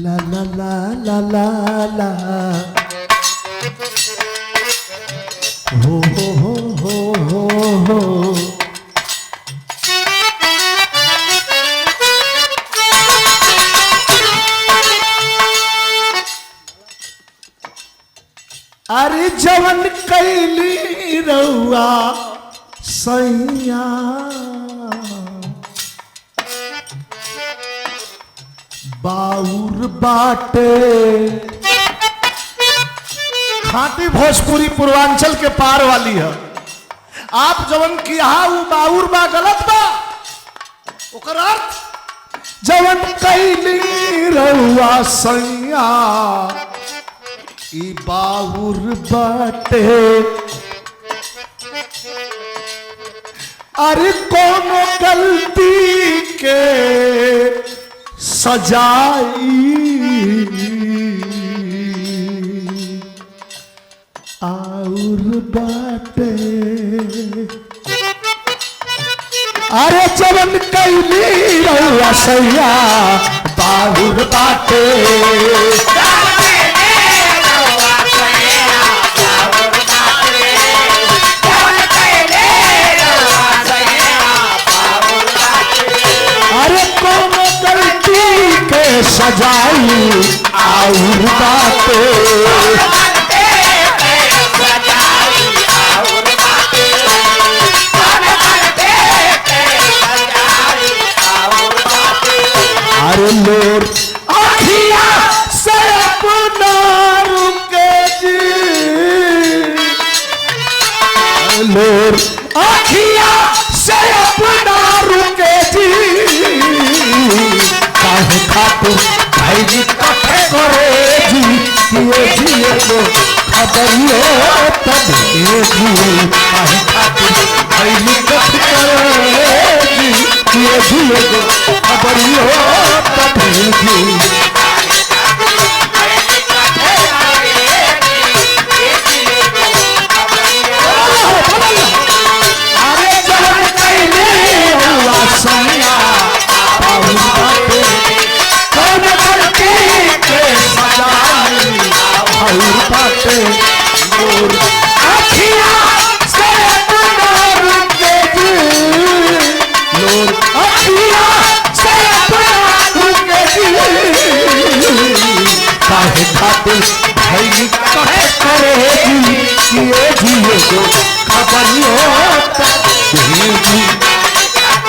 ला ला ला ला ला ला हो हो हो हो हो अरे जवन कैली रउआ सैया बाउर बाटे खाटी भोजपुरी पूर्वांचल के पार वाली है। आप जवन किया वो बाउर बा गलत बा ओकर अर्थ जवन कैली रउआ सैया ई बाउर बाटे। अरे कोनो गलती के सजाई आउर बाटे। अरे जवन कैली रउआ सैया बाउर बाटे। सजाई आउर बाटे। अरे लोर आखिया से अपना रुके जी लोर आखिया से अपना रुके जी काहे खातिर भाई जी कथे करे जी किए जिए को खबरियो तब जी काहे खातिर भाई जी कथे करे जी किए जिए को खबरियो तब जी। अरे जवन कैले हुआ सैया बाउर बाटे। कौन गलती के सजाई आउर बाटे। मोर आखिया से अपना रुके जी लोर आखिया से अपना रुके जी काहे खातिर भाई कहे करे जी किए जिए को खबरियो तब जी।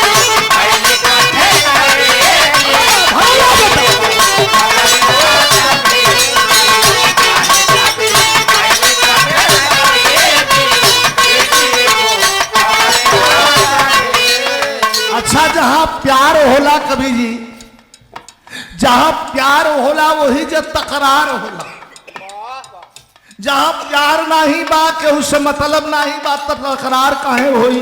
अच्छा जहां प्यार होला कभी जी जहां प्यार होला वही जब तकरार होला। जहां प्यार नहीं बा के उससे मतलब नहीं बा तब तकरार काहे होई।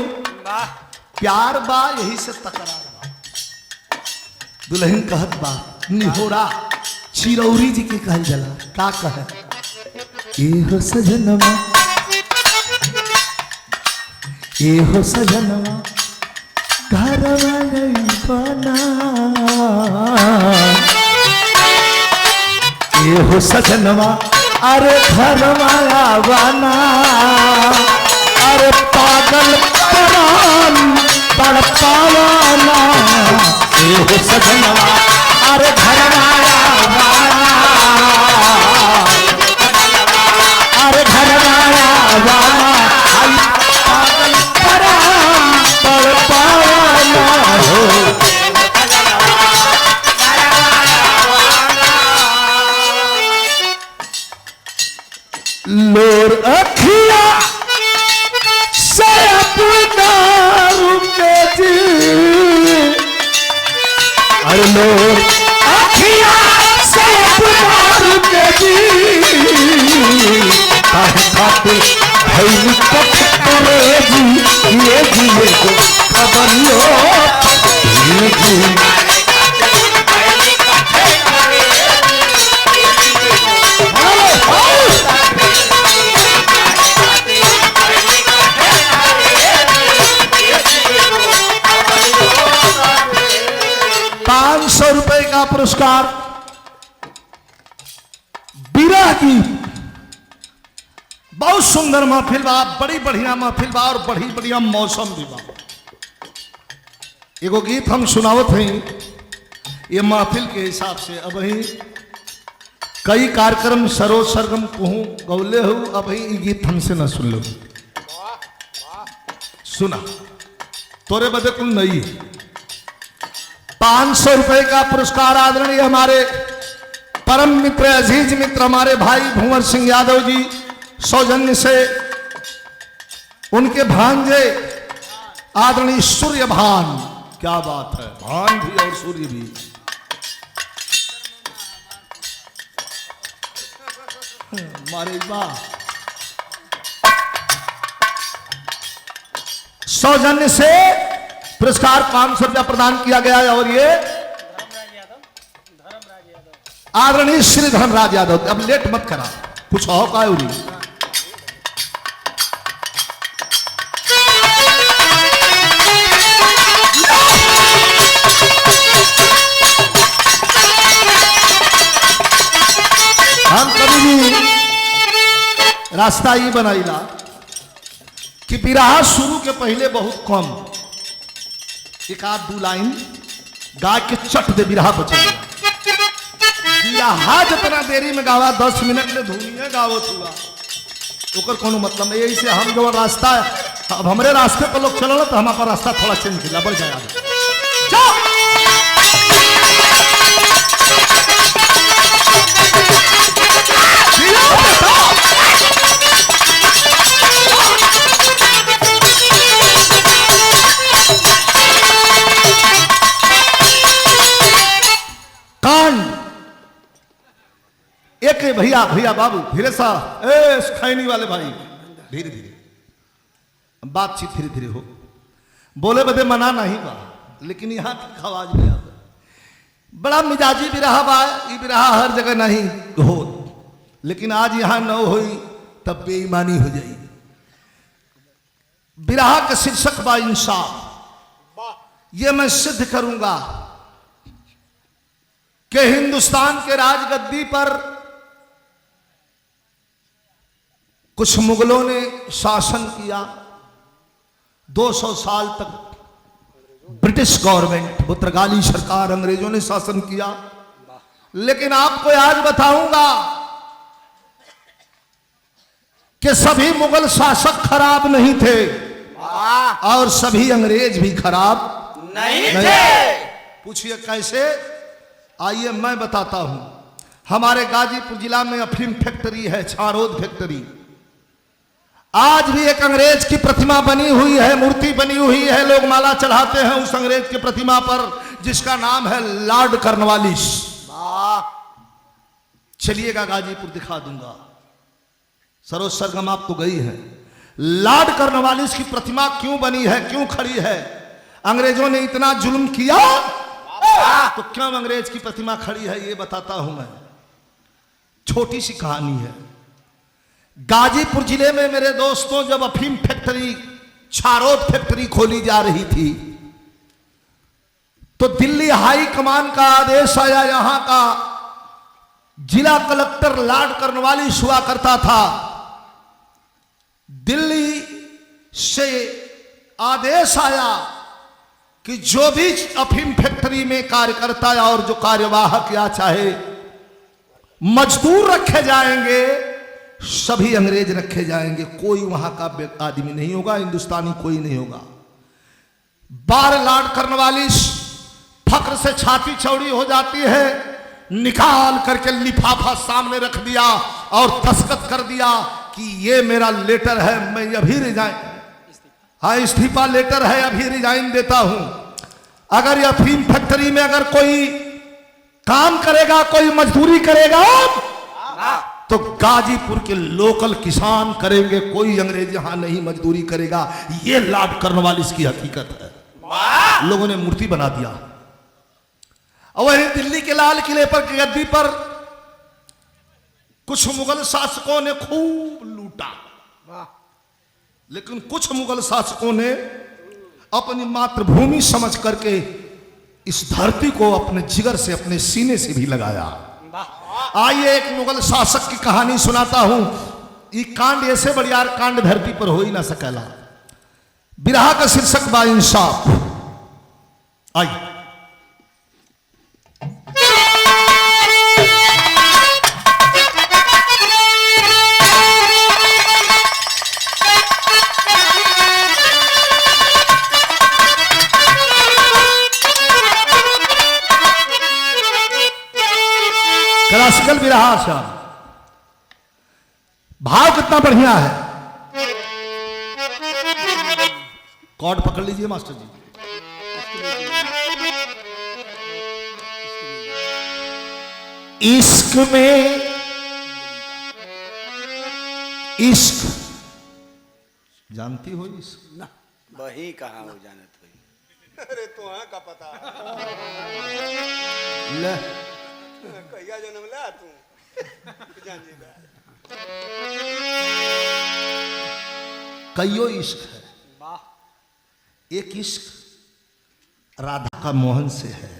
प्यार बा यही से तकरार बा। दुल्हन कहत बा निहोरा चिरौरी जी के कहल जाला का कहे एहो सजनवा एहो सजनवा घरवा नहीं बना एहो सजनवा अरे घरवा बना। अरे पागल प्राण तड़पावाना एहो सजनवा अरे घरवा बना। अरे घरवा बना पागल प्राण तड़पावाना हो। लोर अखिया से अपना रुके जी अरे लोर अखिया से अपना रुके जी काहे खातिर भइल कथ करे जी ये जिए को खबरियो ये जी। 500 रुपए का पुरस्कार विरह गीत। बहुत सुंदर महफिल बा, बड़ी बढ़िया महफिल बा और बड़ी बढ़िया मौसम भी बा। एगो गीत हम सुनावत हैं ये महफिल के हिसाब से। अब ही कई कार्यक्रम सरो सरगम कहूँ गौले हो, अब ही ये गीत हमसे न सुन लो। सुना तोरे बदे कुल नहीं। 500 रुपए का पुरस्कार आदरणीय हमारे परम मित्र अजीज मित्र हमारे भाई भंवर सिंह यादव जी सौजन्य से उनके भांजे आदरणीय सूर्य भान। क्या बात है, भान भी और सूर्य भी। मारे वाह। सौजन्य से पुरस्कार 500 रुपया प्रदान किया गया है और ये आदरणीय श्री धर्मराज यादव। अब लेट मत करा, कुछ हो का उरी। हम कभी भी रास्ता ही बनाईला कि बिरहा शुरू के पहले बहुत कम एक आध दो लाइन गा के चट दे बिरहा बचेगा। बिरहा जितना देरी में गावा 10 मिनट में धुनिया गावत हुआ ओकर कोनो मतलब नहीं। ऐसे हम जो रास्ता अब हमारे रास्ते पर लोग चलो तो हमारा रास्ता थोड़ा चेंज किया बढ़ जाएगा। कांड एक भैया भैया बाबू धीरे सा खैनी वाले भाई धीरे धीरे बातचीत धीरे धीरे हो। बोले बदे मना नहीं बा लेकिन यहाँ की आवाज नहीं आता। बड़ा मिजाजी बिरहा बा, ये बिरहा हर जगह नहीं हो लेकिन आज यहां न हुई तब बेईमानी हो जाएगी। बिरहा का शीर्षक बा इंसाफ। ये मैं सिद्ध करूंगा कि हिंदुस्तान के राजगद्दी पर कुछ मुगलों ने शासन किया। 200 साल तक ब्रिटिश गवर्नमेंट पुर्तगाली सरकार अंग्रेजों ने शासन किया। लेकिन आपको आज बताऊंगा कि सभी मुगल शासक खराब नहीं थे और सभी अंग्रेज भी खराब नहीं थे। पूछिए कैसे? आइए मैं बताता हूं। हमारे गाजीपुर जिला में अफीम फैक्ट्री है, छारोद फैक्ट्री। आज भी एक अंग्रेज की प्रतिमा बनी हुई है, मूर्ति बनी हुई है। लोग माला चढ़ाते हैं उस अंग्रेज की प्रतिमा पर जिसका नाम है लॉर्ड कॉर्नवालिस। चलिएगा गाजीपुर दिखा दूंगा। सरोज सरगम आप तो गई है। लॉर्ड कॉर्नवालिस की प्रतिमा क्यों बनी है, क्यों खड़ी है? अंग्रेजों ने इतना जुल्म किया तो क्यों अंग्रेज की प्रतिमा खड़ी है ये बताता हूं मैं। छोटी सी कहानी है। गाजीपुर जिले में मेरे दोस्तों जब अफीम फैक्ट्री छारोद फैक्ट्री खोली जा रही थी तो दिल्ली हाई कमान का आदेश आया। यहां का जिला कलेक्टर लॉर्ड कॉर्नवालिस हुआ करता था। दिल्ली से आदेश आया कि जो भी अफीम फैक्ट्री में कार्य करता है और जो कार्यवाहक या चाहे मजदूर रखे जाएंगे सभी अंग्रेज रखे जाएंगे। कोई वहां का आदमी नहीं होगा, हिंदुस्तानी कोई नहीं होगा। बार लॉर्ड कॉर्नवालिस फक्र से छाती चौड़ी हो जाती है, निकाल करके लिफाफा सामने रख दिया और दस्तखत कर दिया कि ये मेरा लेटर है, मैं अभी रिजाइन, हाँ इस्तीफा लेटर है, अभी रिजाइन देता हूं। अगर ये अफीम फैक्ट्री में अगर कोई काम करेगा, कोई मजदूरी करेगा तो गाजीपुर के लोकल किसान करेंगे, कोई अंग्रेज यहां नहीं मजदूरी करेगा। ये लॉर्ड कॉर्नवालिस की हकीकत है। लोगों ने मूर्ति बना दिया और वहीं दिल्ली के लाल किले पर गद्दी पर कुछ मुगल शासकों ने खूब लूटा, लेकिन कुछ मुगल शासकों ने अपनी मातृभूमि समझ करके इस धरती को अपने जिगर से, अपने सीने से भी लगाया। आइए एक मुगल शासक की कहानी सुनाता हूं। ये कांड ऐसे बड़ियार कांड धरती पर हो ही ना सकेला। बिरहा का शीर्षक बा इंसाफ। आइए क्लासिकल बिरहा सा भाव कितना बढ़िया है। कॉर्ड पकड़ लीजिए मास्टर जी। इश्क में इश्क जानती हो इश्क ना वही कहा हो जानत हुई। अरे तो हाँ का पता ले कहिया जन्म ला तू जानिएगा। कईयो इश्क है। एक इश्क राधा का मोहन से है,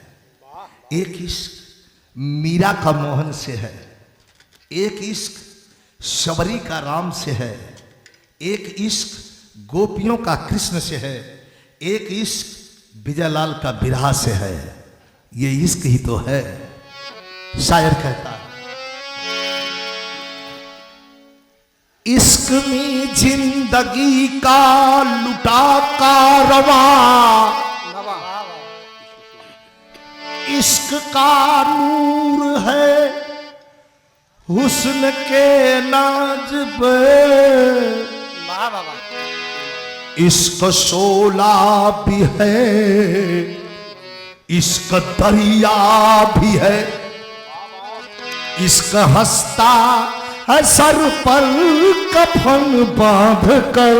एक इश्क मीरा का मोहन से है, एक इश्क शबरी का राम से है, एक इश्क गोपियों का कृष्ण से है, एक इश्क विजयलाल का बिरहा से है। ये इश्क ही तो है। शायर कहता है इश्क में जिंदगी का लुटा कारवा, इश्क का नूर है हुस्न के नाज़ इश्क शोला भी है, इश्क दरिया भी है, इश्क हंसता है सर पर कफन बांध कर।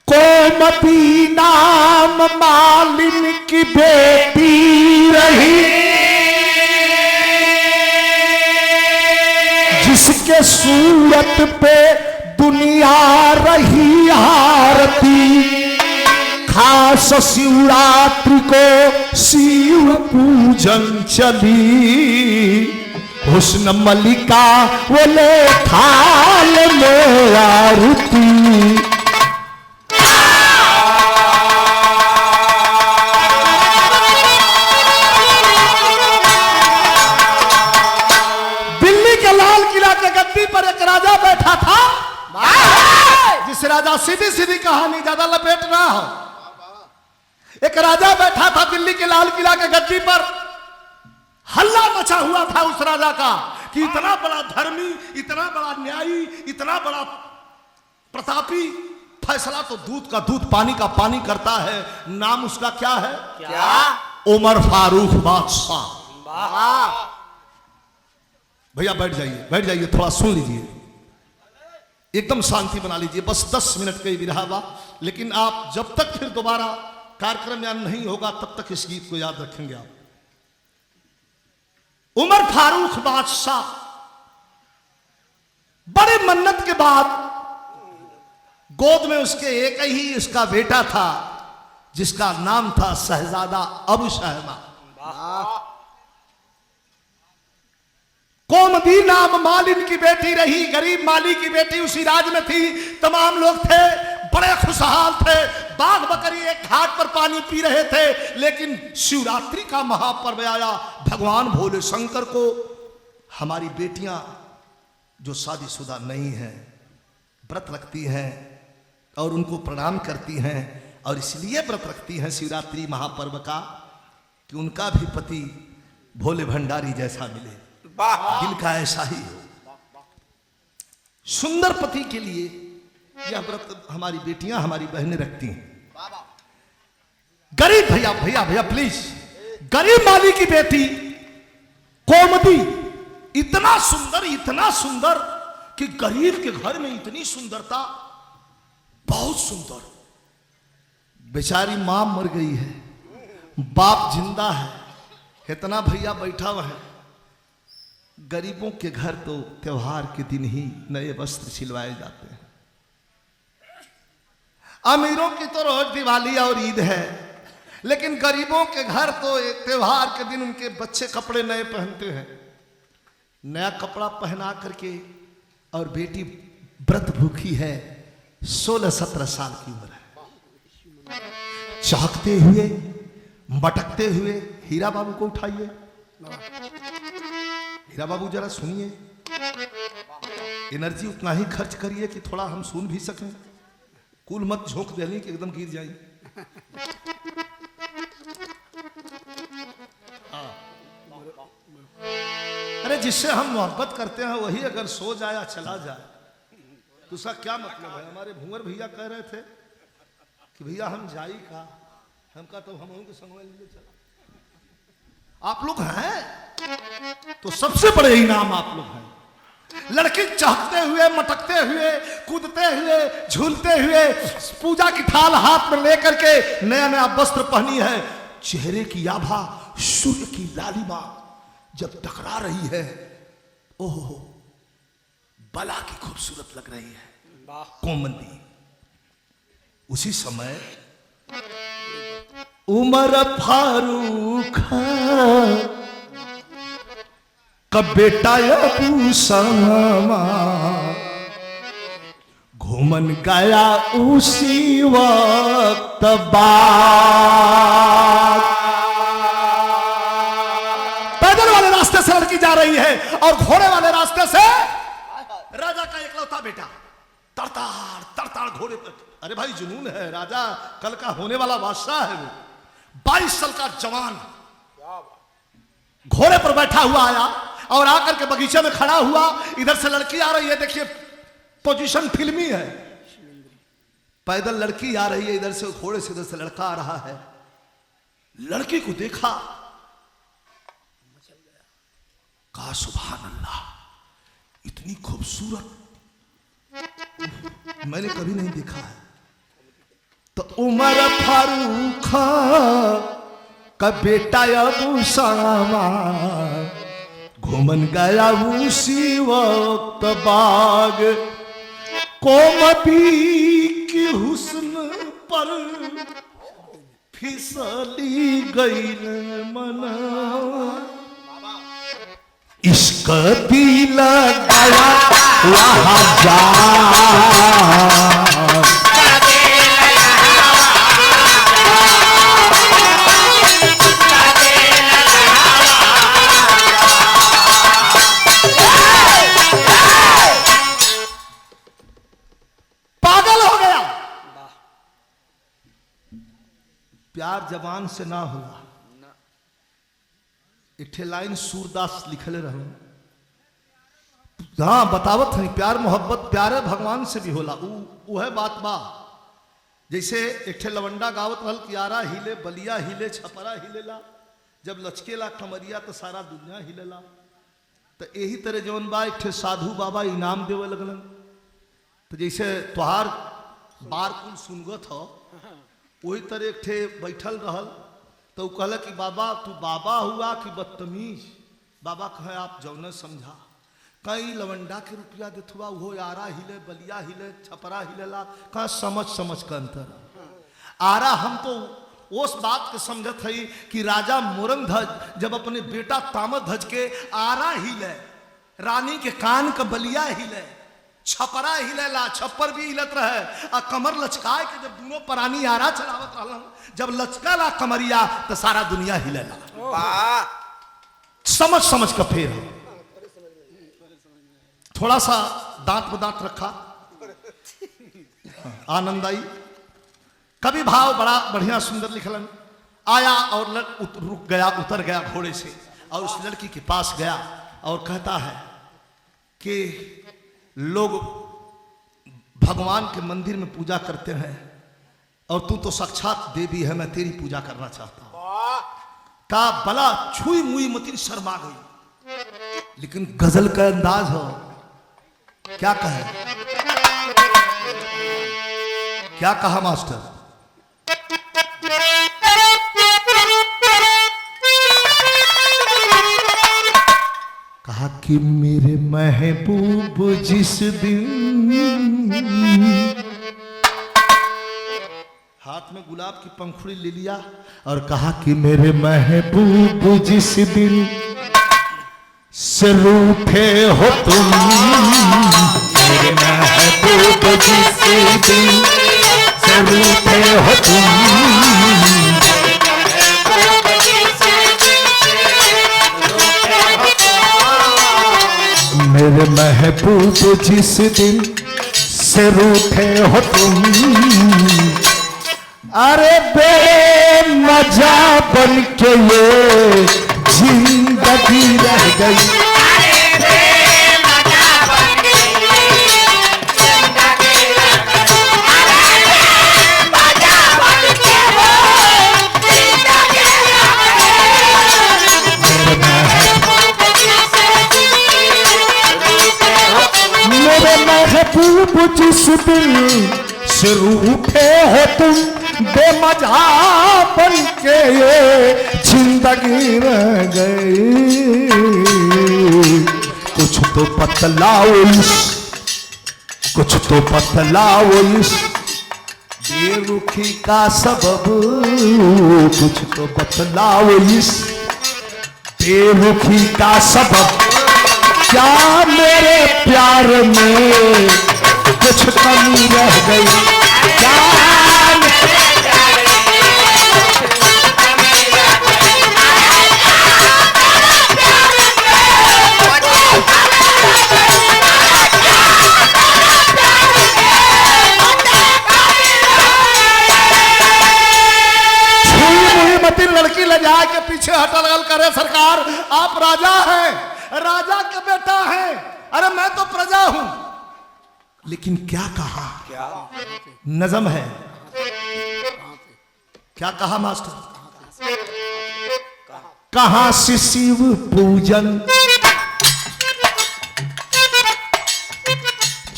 कोमती नाम मालिन की बेटी रही, जिसके सूरत पे दुनिया रही आरती। खास शिवरात्रि को शिव पूजन चली, हुस्न मलिका वो ले थाल में आरती। दिल्ली के लाल किला के गद्दी पर एक राजा बैठा था, जिस राजा सीधी सीधी कहानी ज्यादा लपेट रहा हो। एक राजा बैठा था दिल्ली के लाल किला के गद्दी पर। हल्ला मचा हुआ था उस राजा का कि इतना बड़ा धर्मी, इतना बड़ा न्यायी, इतना बड़ा प्रतापी, फैसला तो दूध का दूध पानी का पानी करता है। नाम उसका क्या है? क्या? उमर फारूक बादशाह। भैया बैठ जाइए, बैठ जाइए, थोड़ा सुन लीजिए, एकदम शांति बना लीजिए। बस 10 मिनट का ही विरहा बा, लेकिन आप जब तक फिर दोबारा कार्यक्रम याद नहीं होगा तब तक इस गीत को याद रखेंगे आप। उमर फारूक बादशाह बड़े मन्नत के बाद गोद में उसके एक ही उसका बेटा था, जिसका नाम था शहजादा अबू शहमा। कोमती नाम मालिन की बेटी रही, गरीब माली की बेटी उसी राज में थी। तमाम लोग थे, बड़े खुशहाल थे, बाघ बकरी एक घाट पर पानी पी रहे थे। लेकिन शिवरात्रि का महापर्व आया। भगवान भोले शंकर को हमारी बेटियां जो शादीशुदा नहीं हैं व्रत रखती हैं और उनको प्रणाम करती हैं, और इसलिए व्रत रखती हैं शिवरात्रि महापर्व का कि उनका भी पति भोले भंडारी जैसा मिले, दिल का ऐसा ही हो। सुंदर पति के लिए यह व्रत हमारी बेटियां, हमारी बहनें रखती हैं। गरीब भैया भैया भैया प्लीज, गरीब माली की बेटी कोमती इतना सुंदर कि गरीब के घर में इतनी सुंदरता, बहुत सुंदर। बेचारी मां मर गई है, बाप जिंदा है, इतना भैया बैठा हुआ है। गरीबों के घर तो त्योहार के दिन ही नए वस्त्र सिलवाए जाते हैं। अमीरों की तो रोज दिवाली और ईद है, लेकिन गरीबों के घर तो एक त्योहार के दिन उनके बच्चे कपड़े नए पहनते हैं। नया कपड़ा पहना करके, और बेटी व्रत भूखी है, 16-17 साल की उम्र है। चहकते हुए, मटकते हुए, हीरा बाबू को उठाइए। हीरा बाबू जरा सुनिए, एनर्जी उतना ही खर्च करिए कि थोड़ा हम सुन भी सकें। कुल मत झोंक देनी कि एकदम गिर जाए। अरे जिससे हम मोहब्बत करते हैं वही अगर सो जाए या चला जाए तो उसका क्या मतलब है। हमारे भूंवर भैया कह रहे थे कि भैया हम जाई का, हम का तो हम उनके संग में ले चला। आप लोग हैं तो सबसे बड़े इनाम आप लोग हैं। लड़की चहकते हुए, मटकते हुए, कूदते हुए, झूलते हुए, पूजा की थाल हाथ में लेकर के नया नया वस्त्र पहनी है। चेहरे की आभा, सूर्य की लालिमा जब टकरा रही है, ओहो बला की खूबसूरत लग रही है कोमंदी। उसी समय उमर फारूक का बेटा अबू समा घूमन गया उसी वक्त बाद। पैदल वाले रास्ते से लड़की जा रही है और घोड़े वाले रास्ते से राजा का इकलौता बेटा तरताड़ तरताड़ घोड़े पर। अरे भाई जुनून है, राजा कल का होने वाला बादशाह है। वो 22 साल का जवान घोड़े पर बैठा हुआ आया और आकर के बगीचे में खड़ा हुआ। इधर से लड़की आ रही है, देखिए पोजीशन फिल्मी है। पैदल लड़की आ रही है इधर से, घोड़े से इधर से लड़का आ रहा है। लड़की को देखा, कहा सुभान अल्लाह, इतनी खूबसूरत मैंने कभी नहीं देखा है। तो उमर फारूक का बेटा अबू समा घूमन गया उसी वक्त बाग। कोमती की हुस्न पर फिसली गई मन, इश्क दिल गया वहाँ जा। प्यार जबान से ना होला। एक लाइन सूरदास लिखले रहे, हाँ बतावत है प्यार मोहब्बत प्यारे भगवान से भी होला। वो है बात बा। जैसे एक लवंडा गावत रहल कि यारा हिले बलिया हिले छपरा हिलेला, जब लचकेला कमरिया तो सारा दुनिया हिलेला। तो यही तरह जौन बा एक साधु बाबा इनाम देवे लगलन। तो जैसे तुहार बार कुल सुनगत हो, वही तरह एक बैठल रहल तो कहल कि बाबा तू बाबा हुआ कि बदतमीज। बाबा कहे आप जौन समझा, कई लवंडा के रुपया देथुआ वो यारा हिले बलिया हिले छपरा हिलेला। कहा समझ समझ का अंतर। आरा हम तो उस बात के समझत है कि राजा मोरंगध्वज जब अपने बेटा तामध्वज के आरा हिले, रानी के कान का बलिया हिले, छपरा हिलेला, छप्पर भी हिलत रहे, आ कमर लचकाए के जब दोनों प्राणी आरा चलावत रहलन, जब लचकाला कमरिया तो सारा दुनिया हिलेला। समझ समझ का फेर थोड़ा सा दांत में दांत रखा, आनंद आई। कभी भाव बड़ा बढ़िया सुंदर लिखलन। आया और रुक गया, उतर गया घोड़े से और उस लड़की के पास गया और कहता है कि लोग भगवान के मंदिर में पूजा करते हैं और तू तो साक्षात देवी है, मैं तेरी पूजा करना चाहता हूं। का बला छुई मुई मती शर्मा गई। लेकिन गजल का अंदाज हो, क्या कहे, क्या कहा मास्टर? कहा कि मेरे महबूब जिस दिन गुलाब की पंखुड़ी ले लिया और कहा कि मेरे महबूब जिस दिन से रूठे हो तुम, मेरे महबूब जिस दिन से रूठे हो तुम, मेरे महबूब जिस दिन से रूठे हो तुम, अरे बेमजा बन के ये जिंदगी रह गई, मेरे महबूब जिस दिल से रूठे हो तुम, बेमजा बन के ये जिंदगी रह गई, कुछ तो बतलाओ कुछ तो बतलाओ इस बेरुखी का सबब, कुछ तो बतलाओ इस बेरुखी का सबब, क्या मेरे प्यार में कुछ कमी रह गई, क्या लड़की ले जाए के पीछे हटल करे सरकार, आप राजा हैं, राजा का बेटा है, अरे मैं तो प्रजा हूं, लेकिन क्या कहा, क्या नजम है, क्या कहा मास्टर, कहां से शिव पूजन,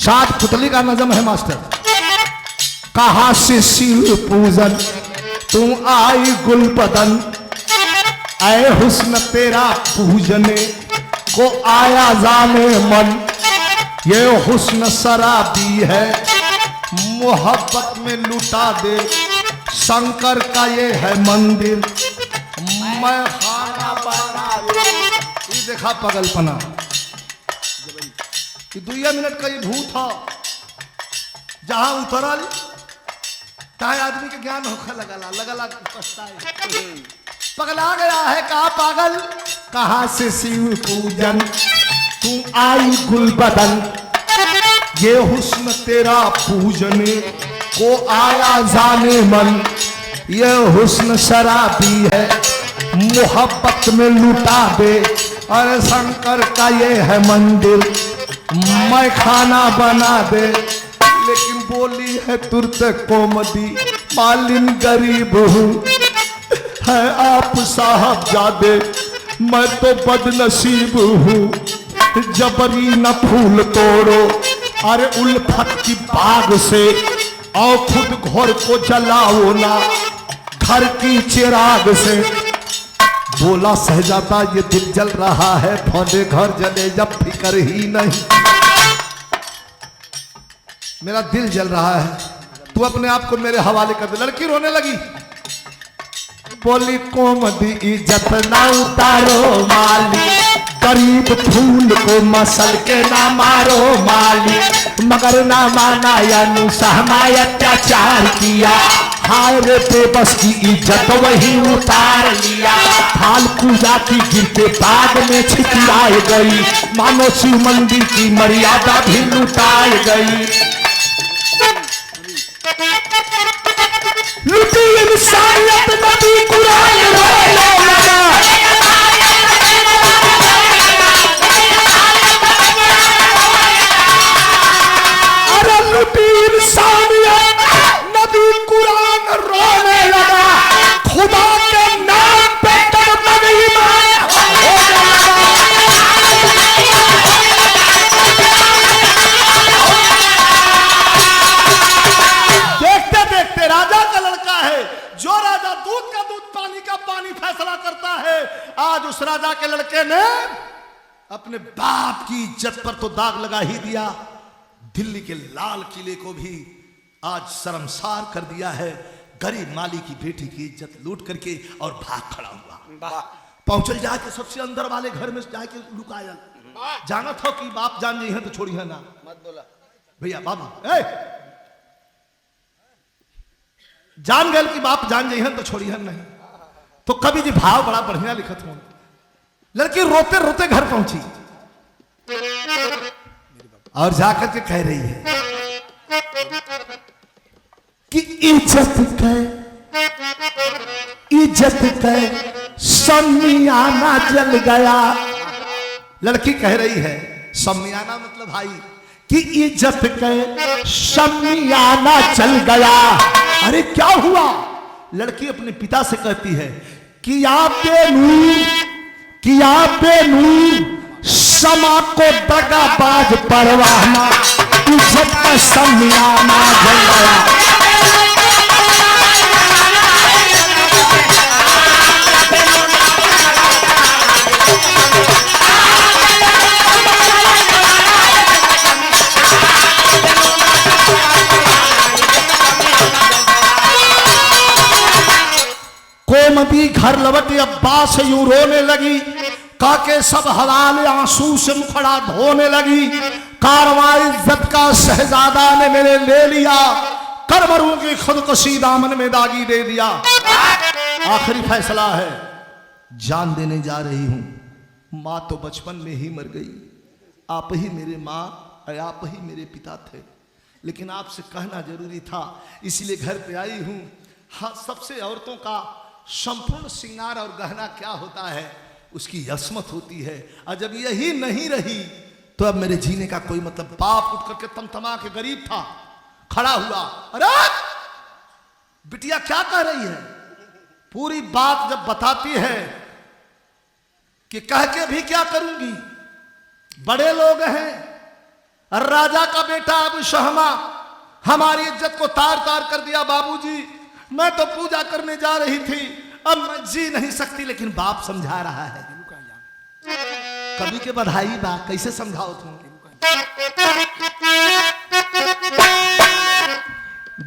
सात पुतली का नजम है मास्टर, कहां से शिव पूजन तू आई गुल बदन, ऐ हुस्न तेरा पूजने को आया जाने मन, ये हुस्न शराबी है मोहब्बत में लुटा दे, शंकर का ये है मंदिर मैं खाना बना दे, ये देखा पगलपना, कि 2 मिनट का ये भूत था, जहां उतरल ताए आदमी के ज्ञान होकर लगला पछताए, पगला गया है, कहा पागल, कहां से शिव पूजन तू आई गुल बदन, ये हुस्न तेरा पूजने को आया जाने मन, ये हुस्न शराबी है मोहब्बत में लुटा दे, अरे शंकर का ये है मंदिर मैं खाना बना दे, लेकिन बोली है तुरत कोमदी मालिन गरीब हूँ, है आप साहब जादे मैं तो बदनसीब हूँ, जबरी न फूल तोड़ो अरे उल्फत की बाग से, और खुद घर को जलाओ ना घर की चिराग से, बोला सहजादा ये दिल जल रहा है, फौजे घर जले जब फिक्र ही नहीं, मेरा दिल जल रहा है, तू अपने आप को मेरे हवाले कर दे। लड़की रोने लगी, बोली कोमदी इज्जत ना उतारो माली, गरीब फूल को मसल के ना मारो माली, मगर ना माना या सहमाया अत्याचार किया, हाय रे बेबस की इज्जत वही उतार लिया, फालतू जाति गिरते बाग में छितराई गई, मानो शिव मंदिर की मर्यादा भी लुटाई गई, लुटी इंसानियत नबी कुरान रोने लगा, अरे लुटी इंसानियत नबी कुरान रोने लगा, खुदा के नाम पे तड़पन ईमान होने लगा, देखते देखते राजा का लड़का है, जो राजा दूध का दूध पानी का पानी फैसला करता है, आज उस राजा के लड़के ने अपने बाप की इज्जत पर तो दाग लगा ही दिया, दिल्ली के लाल किले को भी आज शर्मसार कर दिया है। गरीब माली की बेटी की इज्जत लूट करके और भाग खड़ा हुआ। वाह पहुंचल जाके सबसे अंदर वाले घर में जाके लुकायल। जाना था कि बाप जान जी है तो छोड़ी है ना। मत बोला भैया बाबू जान गए कि बाप जान जी है तो छोड़ी है नहीं। तो कभी जी भाव बड़ा बढ़िया लिखत हूं। लड़की रोते रोते घर पहुंची और जाकर के कह रही है कि इज्जत के समियाना जल गया। लड़की कह रही है समियाना मतलब भाई कि इज्जत के समियाना चल गया। अरे क्या हुआ? लड़की अपने पिता से कहती है कि आप बेनूर समा को दगाबाज परवाना इज्जत का समियाना जल गया। कोमती घर लौटी अब्बास यूं रोने लगी। काके सब हलाल आंसू से मुखड़ा धोने लगी। कारवां इज्जत का शहजादा ने मेरे ले लिया। करमरू की खुदकुशी दामन में दागी दे दिया। आखिरी फैसला है, जान देने जा रही हूं। माँ तो बचपन में ही मर गई। आप ही मेरे माँ और आप ही मेरे पिता थे, लेकिन आपसे कहना जरूरी था इसलिए घर पे आई हूं। हाँ, सबसे औरतों का संपूर्ण श्रृंगार और गहना क्या होता है, उसकी यस्मत होती है। और जब यही नहीं रही तो अब मेरे जीने का कोई मतलब। बाप उठ करके तमतमा के गरीब था, खड़ा हुआ। अरे बिटिया क्या कह रही है? पूरी बात जब बताती है कि कह के भी क्या करूंगी, बड़े लोग हैं, राजा का बेटा अबू शहमा हमारी इज्जत को तार तार कर दिया। बाबूजी मैं तो पूजा करने जा रही थी, अब मैं जी नहीं सकती। लेकिन बाप समझा रहा है। कभी के बधाई बा, कैसे समझाओ तुम?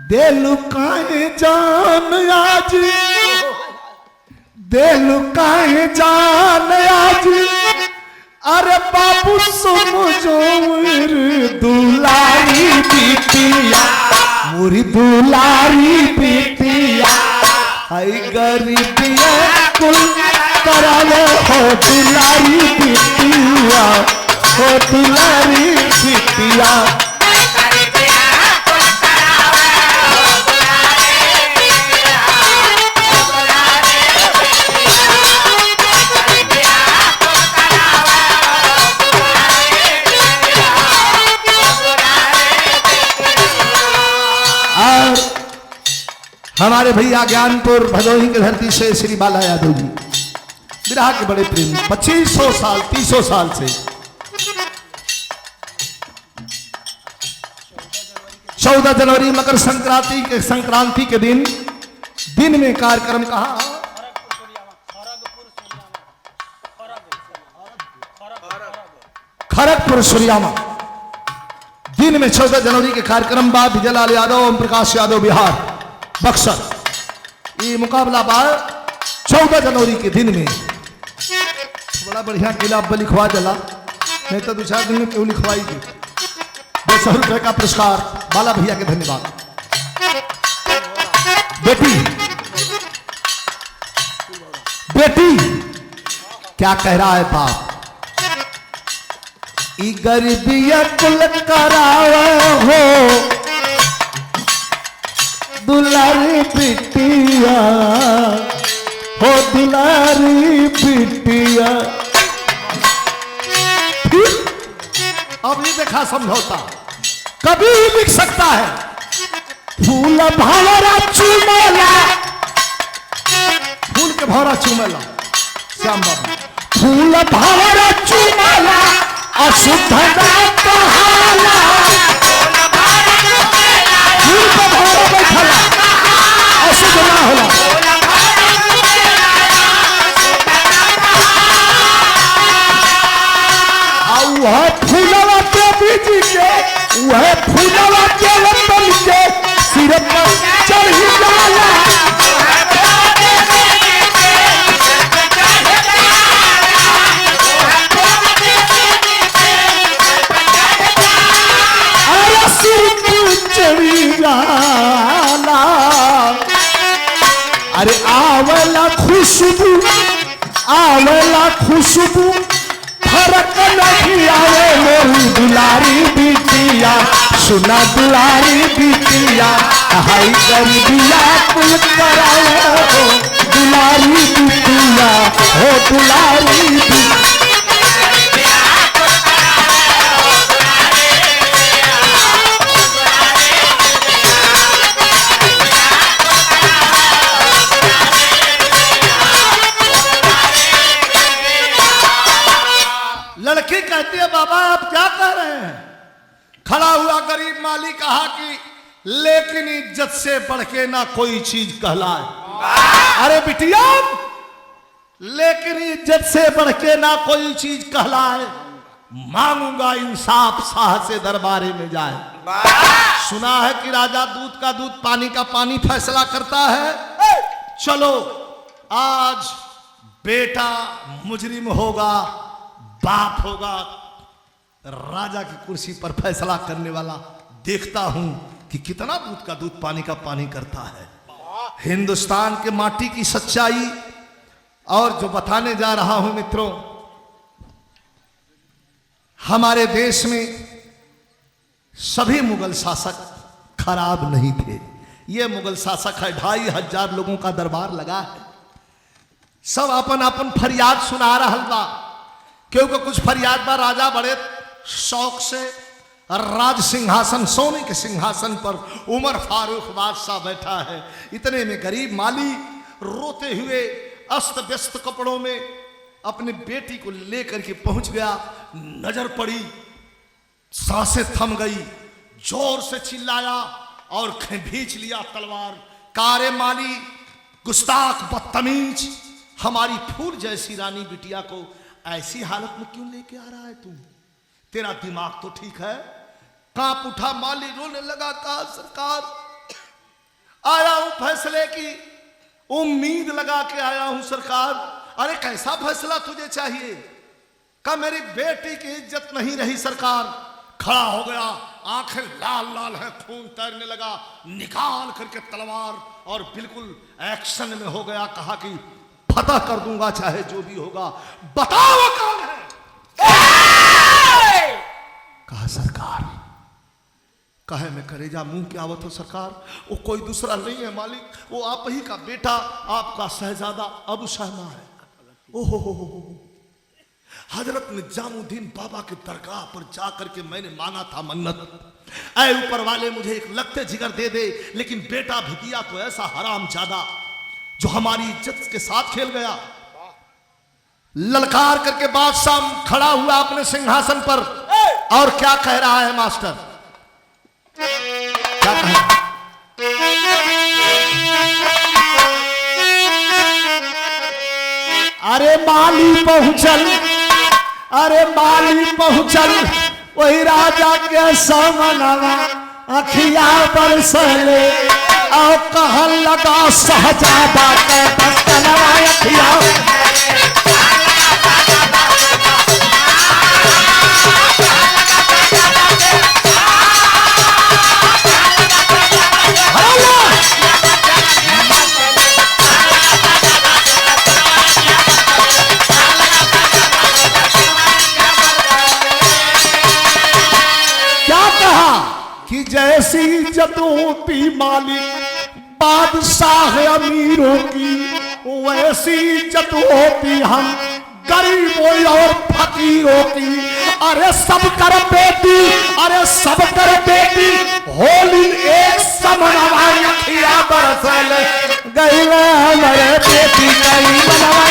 देलु काहे जान आज, देलु काहे जान आज। अरे बाबू समझो दुलारी बिटिया, मोरी दुलारी बिटिया। आई गरीबिया कुल करावे हो दुलारी बिटिया, हो दुलारी बिटिया। हमारे भैया ज्ञानपुर भदोही की धरती से श्री बाला यादव जी विराह के बड़े प्रेमी, 2500 साल 300 साल से 14 जनवरी मकर संक्रांति के दिन में कार्यक्रम कहा खड़गपुर सूर्यामा। दिन में 14 जनवरी के कार्यक्रम बाद विजयलाल यादव, ओम प्रकाश यादव बिहार बक्सर। ये मुकाबला बाद 14 जनवरी के दिन में। बड़ा बढ़िया किला लिखवा जला, नहीं तो 2-4 दिन में क्यों लिखवाई थी। 200 रुपए का पुरस्कार बाला भैया के धन्यवाद। बेटी क्या कह रहा है बाप? ई गरीबिया कुल करावे हो दुलारी बिटिया, हो दुलारी बिटिया। अब ये देखा समझौता कभी लिख सकता है। फूल भावरा चूमेला, फूल के भावरा चूमेला श्याम बाबू। फूल भावरा चूमेला अशुद्ध ना कहाला, फूल का भावरा बैठला अशुद्ध ना होला। वह फूलवा के बीज के, वह फूलवा के लंबल के सिर पर चढ़ जाला। आवेला खुशबू, आवेला खुशबू, फर्क नहीं आवे मोरी दुलारी बिटिया, सुना दुलारी बिटिया, हाय गरीबिया कुल कराए हो दुलारी बिटिया, हो दुलारी बिटिया। लड़की कहती है बाबा आप क्या कह रहे हैं? खड़ा हुआ गरीब माली कहा कि लेकिन इज्जत से बढ़ के ना कोई चीज कहलाए। अरे बिटिया, लेकिन इज्जत से बढ़ के ना कोई चीज कहलाए, मांगूंगा इंसाफ शाह से दरबारे में जाए। सुना है कि राजा दूध का दूध पानी का पानी फैसला करता है। चलो आज बेटा मुजरिम होगा, बाप होगा राजा की कुर्सी पर फैसला करने वाला। देखता हूं कि कितना दूध का दूध पानी का पानी करता है। हिंदुस्तान के माटी की सच्चाई और जो बताने जा रहा हूं मित्रों, हमारे देश में सभी मुगल शासक खराब नहीं थे। ये मुगल शासक है, 2500 लोगों का दरबार लगा है, सब अपन अपन फरियाद सुना रहल बा। क्योंकि कुछ फरियाद बा, राजा बड़े शौक से राज सिंहासन, सोने के सिंहासन पर उमर फारूक बादशाह बैठा है। इतने में गरीब माली रोते हुए अस्त व्यस्त कपड़ों में अपनी बेटी को लेकर के पहुंच गया। नजर पड़ी, सांसें थम गई, जोर से चिल्लाया और खींच लिया तलवार। कारे माली, गुस्ताख, बदतमीज, हमारी फूल जैसी रानी बिटिया को ऐसी हालत में क्यों लेके आ रहा है तू? तेरा दिमाग तो ठीक है? कांप उठा माली, रोने लगा। कहा सरकार आया हूं फैसले की उम्मीद लगा के आया हूं सरकार। अरे कैसा फैसला तुझे चाहिए? कहा मेरी बेटी की इज्जत नहीं रही सरकार। खड़ा हो गया, आंखें लाल लाल है, खून तैरने लगा, निकाल करके तलवार और बिल्कुल एक्शन में हो गया। कहा कि फतह कर दूंगा चाहे जो भी होगा, बताओ कौन है? कहा सरकार। कहे मैं करेजा मुंह के आवत हो सरकार, वो कोई दूसरा नहीं है मालिक, वो आप ही का बेटा, आपका शहजादा अबू शहमा है। ओहो हजरत निजामुद्दीन बाबा के दरगाह पर जाकर के मैंने मांगा था मन्नत, ऐ ऊपर वाले मुझे एक लगते जिगर दे दे, लेकिन बेटा भी दिया तो ऐसा हरामजादा जो हमारी इज्जत के साथ खेल गया। ललकार करके बादशाह खड़ा हुआ अपने सिंहासन पर और क्या कह रहा है मास्टर? क्या कह रहा है? अरे माली पहुंचल, अरे माली पहुंचल, वही राजा के समनवा अखिया बरसले और कहन लगा शहजादा के बस्तनवा अखिया। कि जैसी इज्जत होती मालिक बादशाह अमीरों की, वैसी इज्जत होती हम गरीबों और फकीरों की। अरे सब कर बेटी, अरे सब कर बेटी, होली एक समनवा अखिया बरसल गई हमारे बेटी गई मनवा।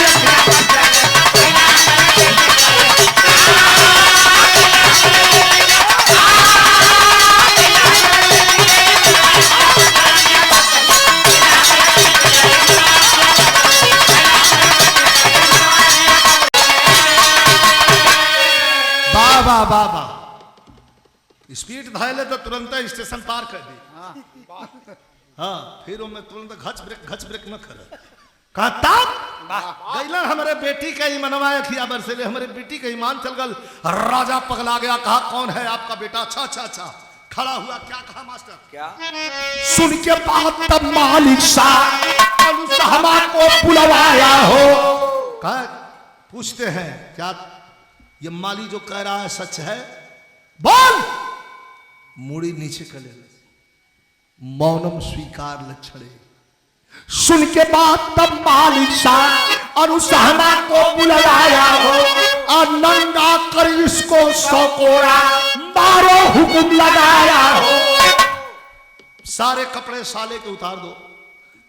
बाबा बाबा स्पीड धायले तो तुरंत स्टेशन पार कर दी। हाँ फिर मैं तुरंत घच ब्रेक न कर। कहता गैलन हमारे बेटी का ईमानवा अखिया बरसेले, हमारे बेटी का ईमान चल गल। राजा पगला गया, कहा कौन है आपका बेटा? अच्छा अच्छा अच्छा, खड़ा हुआ, क्या कहा मास्टर? क्या? सुन के बाद तब मालिक साहब अनुसहमा को बुलवाया हो। कहा, पूछते हैं क्या ये माली जो कह रहा है सच है? बोल। मुड़ी नीचे कर ले, मौनम स्वीकार लक्षणे। सुन के बाद तब मालिक साहब अनुसहमा को बुलवाया हो और नंगा कर इसको सकोड़ा मारो हुक्म लगाया हो। सारे कपड़े साले के उतार दो,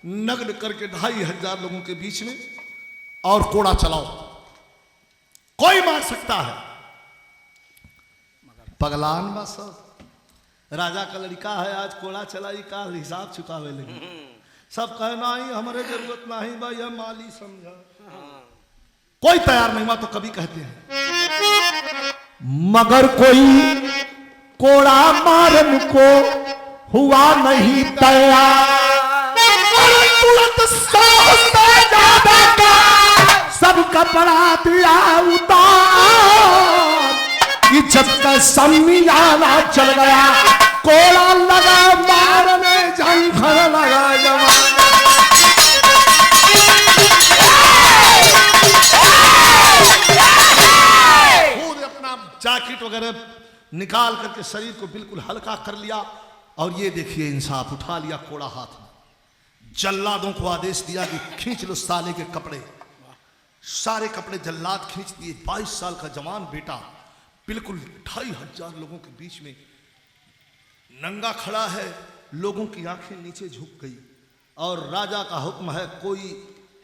नग्न करके 2500 लोगों के बीच में और कोड़ा चलाओ, कोई मार सकता है। पगलान बा सब, राजा का लड़का है, आज कोड़ा चलाई का हिसाब चुकावे लगे। सब कहना ही हमारे जरूरत नहीं भाई, हम माली समझा। कोई तैयार नहीं हुआ तो कभी कहते हैं मगर कोई कोड़ा मारन को हुआ नहीं तैयार। तुरंत सब कपड़ा दिया उतार कि जब तक समियाना चल गया कोड़ा लगा मारने झंखर लगा जवान। खुद अपना जैकेट वगैरह निकाल करके शरीर को बिल्कुल हल्का कर लिया और ये देखिए इंसाफ, उठा लिया कोड़ा हाथ में। जल्लादों को आदेश दिया कि खींच लो साले के कपड़े। सारे कपड़े जल्लाद खींच दिए। 22 साल का जवान बेटा बिल्कुल 2500 लोगों के बीच में नंगा खड़ा है। लोगों की आंखें नीचे झुक गई और राजा का हुक्म है कोई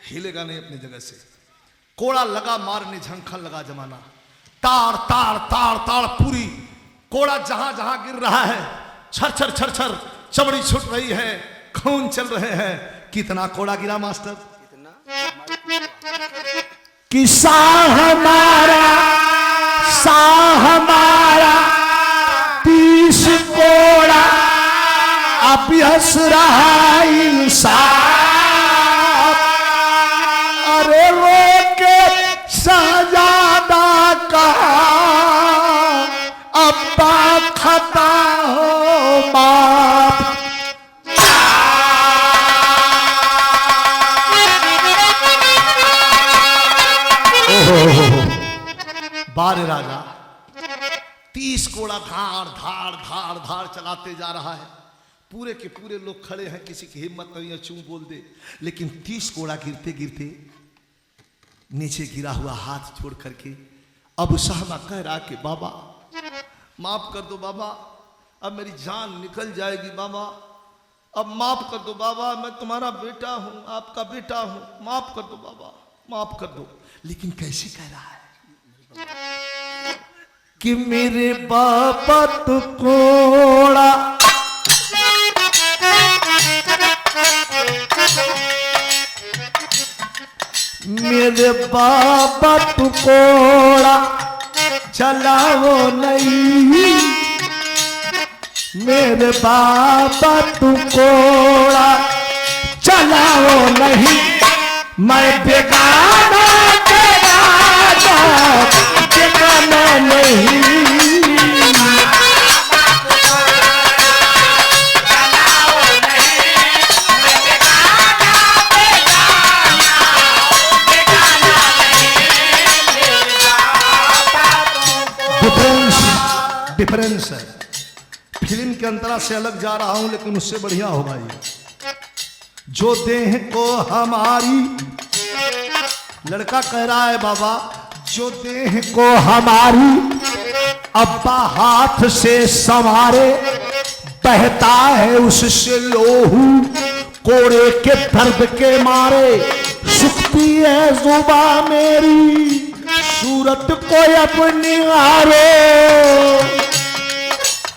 हिलेगा नहीं अपनी जगह से। कोड़ा लगा मारने, झंखन लगा जमाना, ताड़ ताड़ ताड़ ताड़ पूरी। कोड़ा जहां जहां गिर रहा है छर छर छर छर चमड़ी छूट रही है, खून चल रहे हैं। कितना कोड़ा गिरा मास्टर? किस्सा हमारा 30 कोड़ा अब हंस रहा इंसान। अरे वो के शहजादा कहा अब्बा खता हो बाप। बारे राजा 30 कोड़ा धाड़ धाड़ धाड़ धाड़ चलाते जा रहा है। पूरे के पूरे लोग खड़े हैं, किसी की हिम्मत नहीं है चूं बोल दे। लेकिन 30 कोड़ा गिरते गिरते नीचे गिरा हुआ हाथ छोड़ करके अब सहमा कह रहा कि बाबा माफ कर दो बाबा, अब मेरी जान निकल जाएगी बाबा, अब माफ कर दो बाबा, मैं तुम्हारा बेटा हूं, आपका बेटा हूं, माफ कर दो बाबा, माफ कर दो। लेकिन कैसे कह रहा है कि मेरे बाबा तो कोड़ा मेरे बाबा तो कोड़ा चलाओ नहीं, मेरे बाबा तू कोड़ा चलाओ नहीं। मैं बेगाना बेगाना नहीं। डिफरेंस है। फिल्म के अंतरा से अलग जा रहा हूं लेकिन उससे बढ़िया होगा ये। जो देह को हमारी, लड़का कह रहा है बाबा, जो देह को हमारी अब्बा हाथ से संवारे, बहता है उससे लोहू कोड़े के दर्द के मारे। सुखती है जुबा मेरी सूरत को अपनी हारो,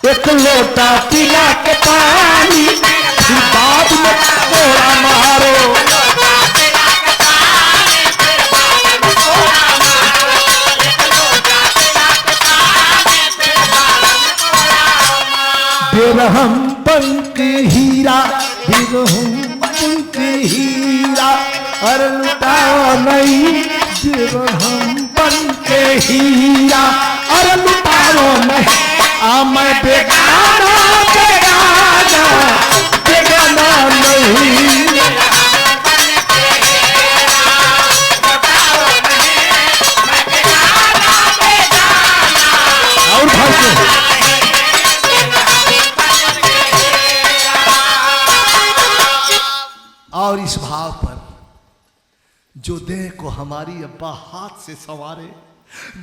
एक लोटा पिला के पानी फिर बाद में कोड़ा मारो। बिरहम बन के हीरा, बिरहम बन के हीरा, अरे लुटाओ नहीं। बिरहम बन के हीरा, अरे लुटाओ नहीं। मैं बेगाना जो देह को हमारी अब्बा हाथ से संवारे,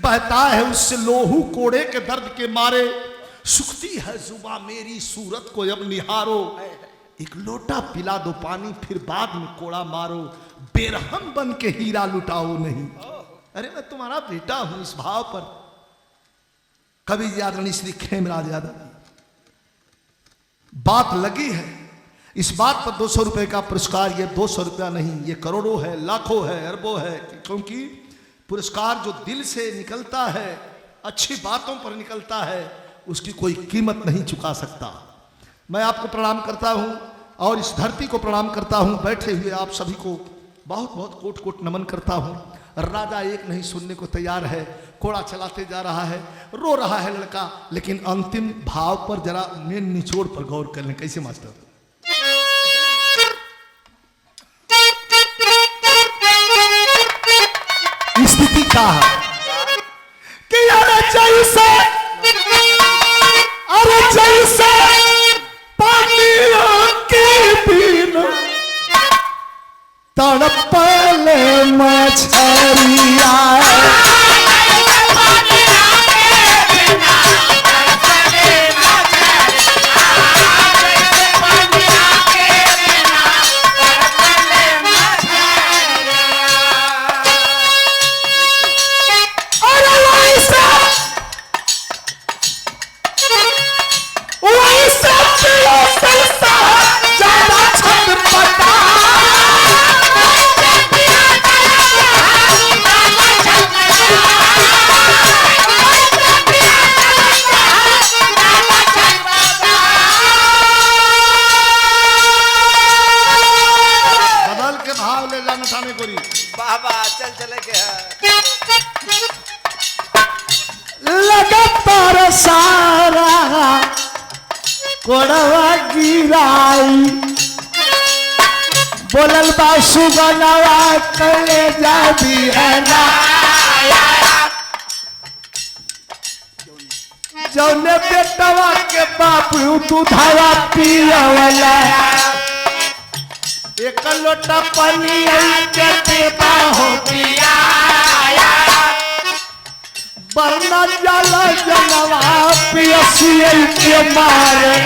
बहता है उससे लोहू कोड़े के दर्द के मारे, सुखती है जुबा मेरी सूरत को अब निहारो, एक लोटा पिला दो पानी फिर बाद में कोड़ा मारो, बेरहम बन के हीरा लुटाओ नहीं। अरे मैं तुम्हारा बेटा हूं, इस भाव पर कवि आदरणीय श्री खेमराज यादव बात लगी है। इस बात पर 200 रुपए का पुरस्कार, ये 200 रुपया नहीं, ये करोड़ों है, लाखों है, अरबों है, क्योंकि पुरस्कार जो दिल से निकलता है, अच्छी बातों पर निकलता है, उसकी कोई कीमत नहीं चुका सकता। मैं आपको प्रणाम करता हूं और इस धरती को प्रणाम करता हूं। बैठे हुए आप सभी को बहुत बहुत कोट कोट नमन करता हूं। राजा एक नहीं सुनने को तैयार है, कोड़ा चलाते जा रहा है, रो रहा है लड़का, लेकिन अंतिम भाव पर जरा मेन निचोड़ पर गौर कर लें। कैसे मास्टर? स्थिति क्या है कि अरे जैसे पानियों के बिन तड़पले मछरिया, बाबा चल चले के लगातार सारा कोड़वा गिराई, बोलल बा सुगनवा कले जाबी है ना, जौने बेटवा के बाप दूधवा पियवला, एक लोटा पानी के देबा हो पिया, बरना जाला जनवा पियसिए के मारे,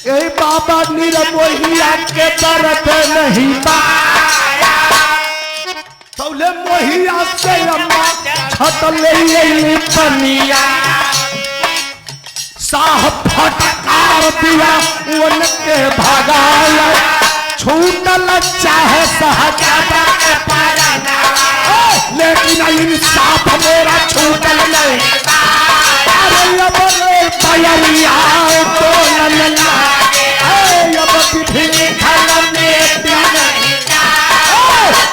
यही बाबा निरमोहिया के दर्द नहीं पाया, तौले मोहिया से अम्मा छटले पनिया, साह फटकार दिया उनके भगाया, छूटल चाहे सहजादा के पारना, लेकिन इंसाफ मेरा छूटल नहीं। अरे अब बयरिया बोलन लागे, अब तिथि खल में दिन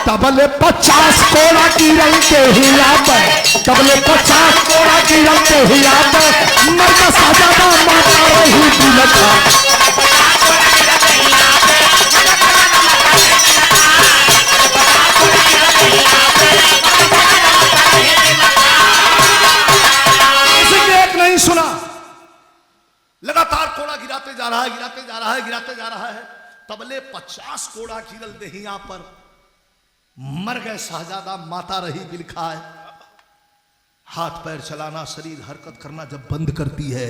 तबले 50 कोड़ा गिरल के हिया पर, तबले 50 कोड़ा गिरल के हिया पर, मर्द सजादा माता रही दिलता, सुना लगातार कोड़ा गिराते जा रहा है, गिराते जा रहा है, गिराते जा रहा है, तबले 50 कोड़ा गिरल देहिया पर, मर गए शहजादा माता रही बिलखा है। हाथ पैर चलाना, शरीर हरकत करना जब बंद करती है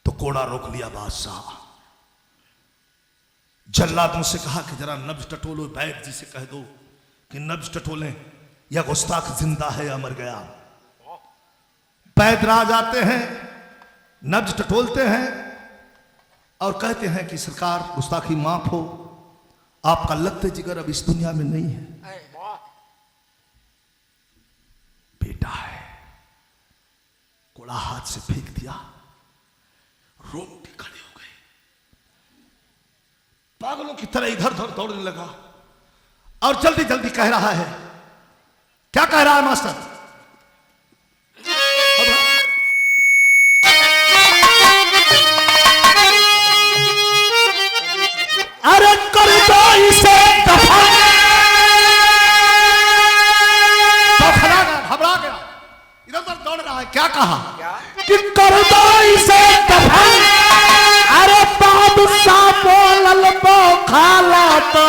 तो कोड़ा रोक लिया बादशाह। जल्लादों से कहा कि जरा नब्ज टटोलो, बैद जी से कह दो कि नब्ज टटोलें, या गुस्ताख जिंदा है या मर गया। बैदराज आते हैं, नब्ज टटोलते हैं और कहते हैं कि सरकार गुस्ताखी माफ हो, आपका लगते जिगर अब इस दुनिया में नहीं है, बेटा है। कोड़ा हाथ से फेंक दिया, रोंगटे खड़े हो गए, पागलों की तरह इधर उधर दौड़ने लगा और जल्दी जल्दी कह रहा है। क्या कह रहा है मास्टर? अरे कर दो इसे दफन, घबरा गया, इधर उधर दौड़ रहा है। क्या कहा? कि कर दो इसे दफन, अरे बादशाह बोलल बो खाला तो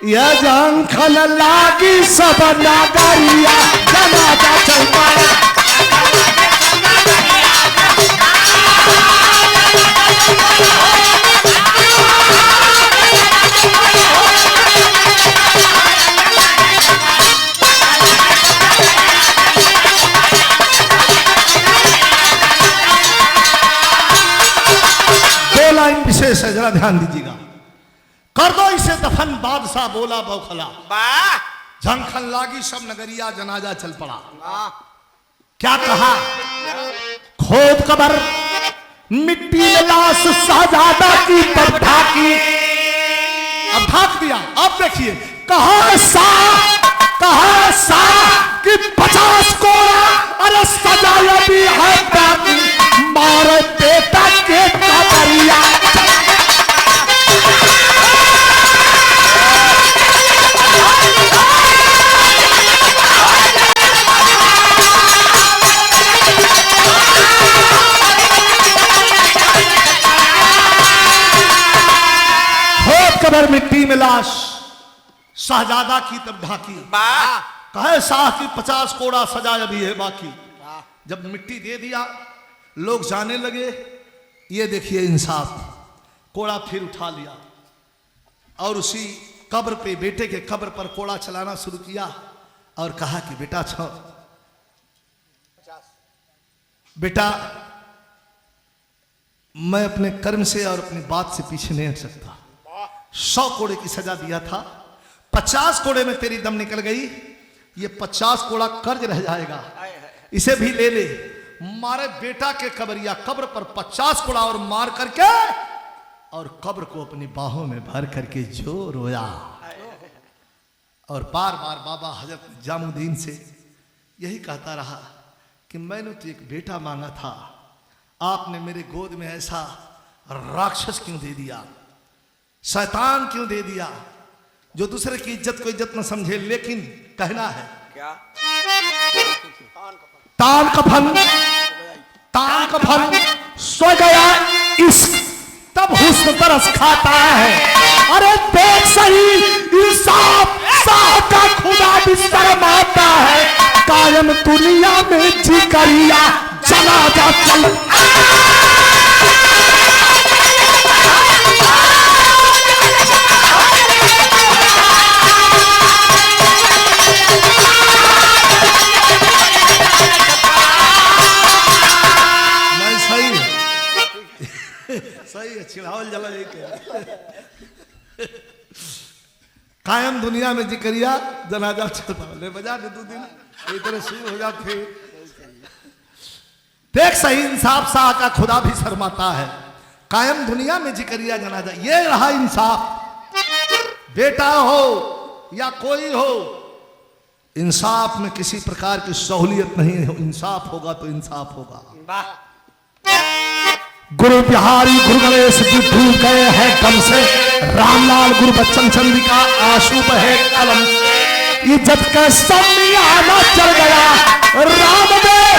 यह जंखन लागी सब नागरिया जनाजा चल पड़ा। दो लाइन विशेष है, जरा ध्यान दीजिएगा। कर दो इसे दफन, बादशाह बोला बौखला। वाह झंखन लागी सब नगरिया जनाजा चल पड़ा। क्या कहा? खोद कबर मिट्टी में लाश शाहजादा की तब ढाकी। अब ढाक दिया। अब देखिए कहा सा कि 50 कोड़ा अरे सजाया भी है बाकी, मारे बेटा के कबरिया। कबर मिट्टी में लाश शाहजादा की तब ढाकी। वाह कहे शाह की 50 कोड़ा सजा अभी है बाकी। जब मिट्टी दे दिया लोग जाने लगे। ये देखिए इंसाफ, कोड़ा फिर उठा लिया और उसी कब्र पे बेटे के कब्र पर कोड़ा चलाना शुरू किया और कहा कि बेटा मैं अपने कर्म से और अपनी बात से पीछे नहीं हट सकता। 100 कोड़े की सजा दिया था, 50 कोड़े में तेरी दम निकल गई। ये 50 कोड़ा कर्ज रह जाएगा, इसे भी ले ले। मारे बेटा के कबरिया कब्र पर 50 कोड़ा और मार करके और कब्र को अपनी बाहों में भर करके जो रोया। और बार बार बाबा हजरत निजामुद्दीन से यही कहता रहा कि मैंने तो एक बेटा मांगा था, आपने मेरे गोद में ऐसा राक्षस क्यों दे दिया, शैतान क्यों दे दिया, जो दूसरे की इज्जत को इज्जत न समझे। लेकिन कहना है क्या तान कफन सो गया इश्क तब हुस्न तरस खाता है। अरे देख सही इंसाफ साह का खुदा भी शर्माता है। कायम दुनिया में जिकरिया जनाजा चल। सही है, छिड़ावल जला कायम दुनिया में जिक्रिया जनाजा चलता। ले बजा दे 2 दिन इतने शुरू हो जाते। देख सही इंसाफ साह का खुदा भी शर्माता है। कायम दुनिया में जिक्रिया जनाजा, ये रहा इंसाफ। बेटा हो या कोई हो, इंसाफ में किसी प्रकार की सहूलियत नहीं हो। इंसाफ होगा तो इंसाफ होगा। वाह गुरु बिहारी गुरु गणेश जी भूल गए हैं कम से। रामलाल गुरु बच्चन चंद्रिका आंसू बहे कलम से। इज्जत का समियाना चल गया, राम में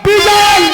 विजय